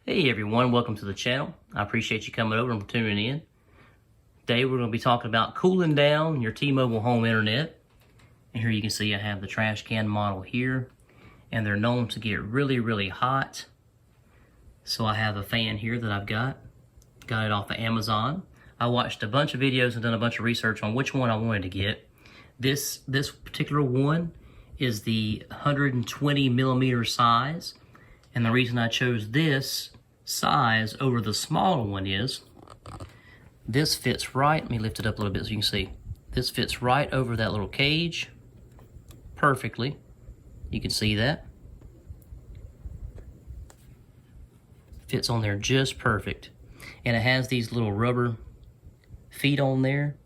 Hey everyone, welcome to the channel. I appreciate you coming over and tuning in. Today we're going to be talking about cooling down your T-Mobile home internet. And here you can see I have the trash can model here. And they're known to get really hot. So I have a fan here that I've got. Got it off of Amazon. I watched a bunch of videos and done a bunch of research on which one I wanted to get. This particular one is the 120 millimeter size. And the reason I chose this size over the smaller one is this fits right. Let me lift it up a little bit so you can see. This fits right over that little cage perfectly. You can see that. Fits on there just perfect. And it has these little rubber feet on there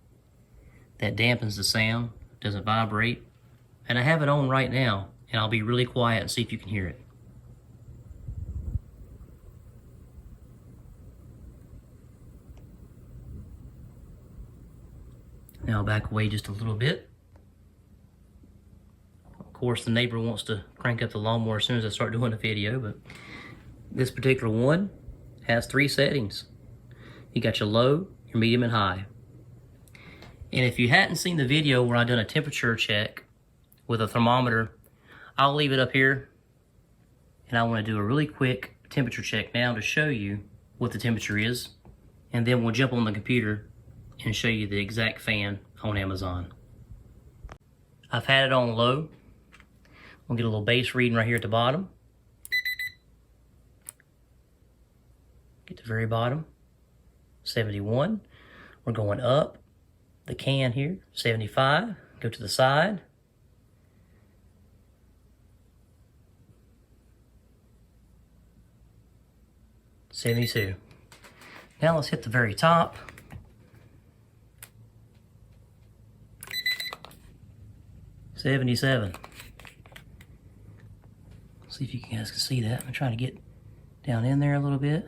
that dampens the sound, doesn't vibrate. And I have it on right now, and I'll be really quiet and see if you can hear it. Now I'll back away just a little bit. Of course, the neighbor wants to crank up the lawnmower as soon as I start doing a video, but this particular one has 3 settings. You got your low, your medium, and high. And if you hadn't seen the video where I done a temperature check with a thermometer, I'll leave it up here. And I want to do a really quick temperature check now to show you what the temperature is. And then we'll jump on the computer and show you the exact fan on Amazon. I've had it on low. We'll get a little base reading right here at the bottom. Get to the very bottom, 71. We're going up the can here, 75. Go to the side. $72. Now let's hit the very top. $77. See if you guys can see that. I'm gonna try to get down in there a little bit.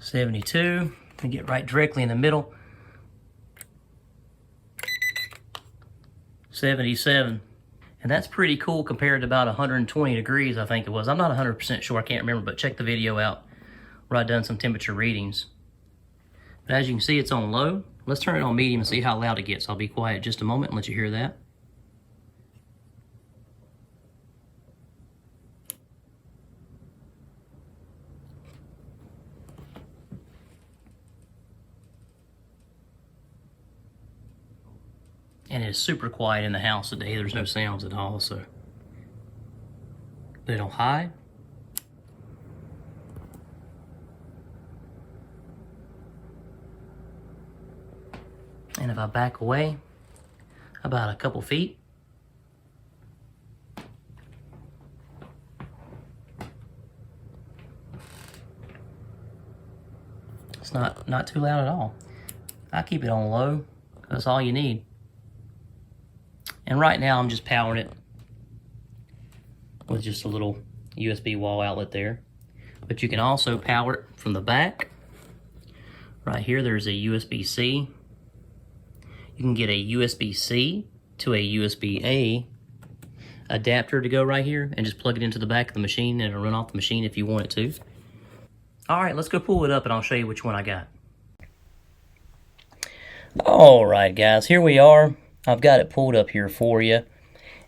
$72. And get right directly in the middle. $77. And that's pretty cool compared to about 120 degrees, I think it was. I'm not 100% sure, I can't remember, but check the video out where I've done some temperature readings. But as you can see, it's on low. Let's turn it on medium and see how loud it gets. I'll be quiet just a moment and let you hear that. And it's super quiet in the house today. There's no sounds at all, so. Put it on high. And if I back away about a couple feet, it's not too loud at all. I keep it on low. That's all you need. And right now I'm just powering it with just a little USB wall outlet there. But you can also power it from the back. Right here there's a USB-C. You can get a USB-C to a USB-A adapter to go right here and just plug it into the back of the machine and it'll run off the machine if you want it to. All right, let's go pull it up and I'll show you which one I got. All right, guys, here we are. I've got it pulled up here for you.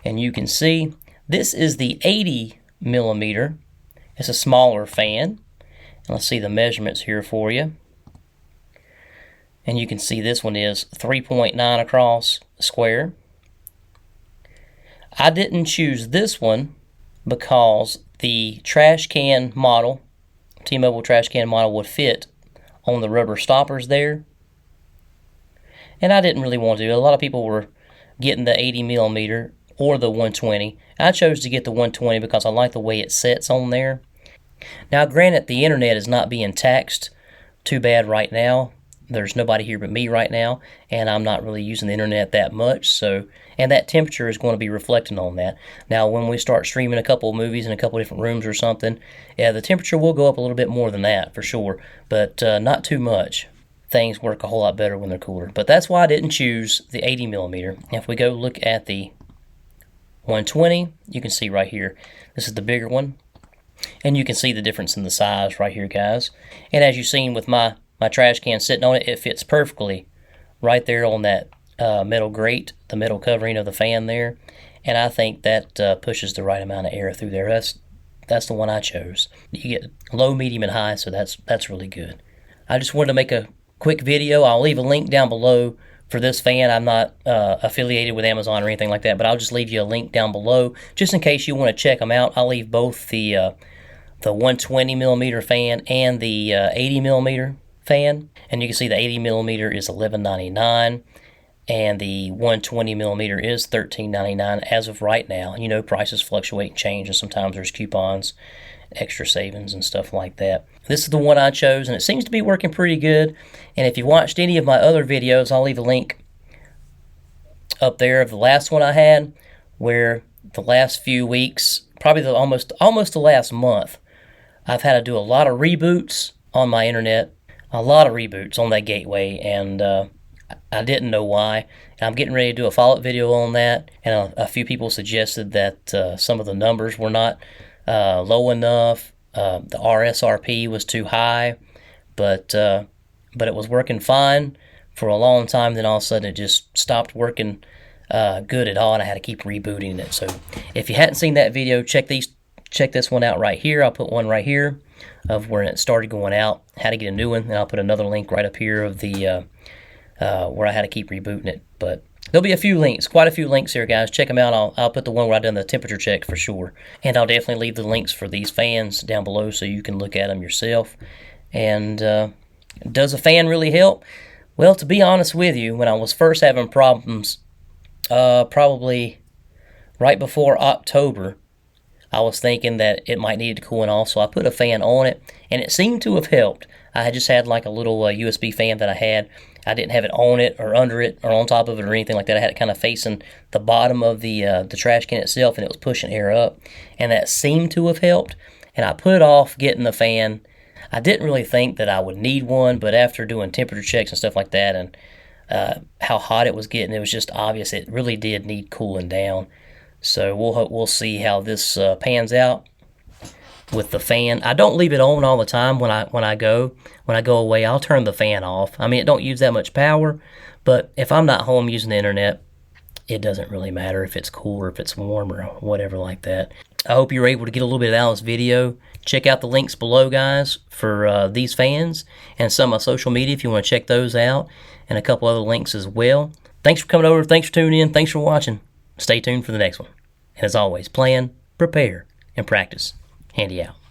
And you can see this is the 80 millimeter. It's a smaller fan. And let's see the measurements here for you. And you can see this one is 3.9 across square. I didn't choose this one because the trash can model, T-Mobile trash can model, would fit on the rubber stoppers there. And I didn't really want to. A lot of people were getting the 80 millimeter or the 120. I chose to get the 120 because I like the way it sets on there. Now, granted, the internet is not being taxed too bad right now. There's nobody here but me right now, and I'm not really using the internet that much, so, and that temperature is going to be reflecting on that. Now, when we start streaming a couple of movies in a couple of different rooms or something, yeah, the temperature will go up a little bit more than that, for sure, but not too much. Things work a whole lot better when they're cooler. But that's why I didn't choose the 80 millimeter. If we go look at the 120, you can see right here, this is the bigger one. And you can see the difference in the size right here, guys. And as you've seen with my trash can sitting on it, it fits perfectly right there on that metal grate, the metal covering of the fan there. And I think that pushes the right amount of air through there. That's the one I chose. You get low, medium, and high, so that's really good. I just wanted to make a quick video. I'll leave a link down below for this fan. I'm not affiliated with Amazon or anything like that, but I'll just leave you a link down below just in case you want to check them out. I'll leave both the 120 millimeter fan and the 80 millimeter fan, and you can see the 80 millimeter is $11.99 and the 120 millimeter is $13.99 as of right now. You know, prices fluctuate and change, and sometimes there's coupons, extra savings, and stuff like that. This is the one I chose, and it seems to be working pretty good. And if you watched any of my other videos, I'll leave a link up there of the last one I had, where the last few weeks, probably almost the last month, I've had to do a lot of reboots on my internet, a lot of reboots on that gateway, and I didn't know why. And I'm getting ready to do a follow-up video on that, and a few people suggested that some of the numbers were not low enough. The RSRP was too high, but it was working fine for a long time. Then all of a sudden it just stopped working good at all, and I had to keep rebooting it. So if you hadn't seen that video, check this one out right here. I'll put one right here of where it started going out, how to get a new one, and I'll put another link right up here of the where I had to keep rebooting it. But there'll be a few links, quite a few links here, guys. Check them out. I'll put the one where I've done the temperature check for sure. And I'll definitely leave the links for these fans down below so you can look at them yourself. And does a fan really help? Well, to be honest with you, when I was first having problems, probably right before October, I was thinking that it might need to cool off, so I put a fan on it, and it seemed to have helped. I had just had like a little USB fan that I had. I didn't have it on it or under it or on top of it or anything like that. I had it kind of facing the bottom of the trash can itself, and it was pushing air up, and that seemed to have helped. And I put off getting the fan. I didn't really think that I would need one, but after doing temperature checks and stuff like that, and how hot it was getting, it was just obvious it really did need cooling down. So we'll see how this pans out with the fan. I don't leave it on all the time when I go away. I'll turn the fan off. I mean, it don't use that much power, but if I'm not home using the internet, it doesn't really matter if it's cool or if it's warm or whatever like that. I hope you're able to get a little bit out of this video. Check out the links below, guys, for these fans and some of my social media if you want to check those out, and a couple other links as well. Thanks for coming over. Thanks for tuning in. Thanks for watching. Stay tuned for the next one. And as always, plan, prepare, and practice. Handy out.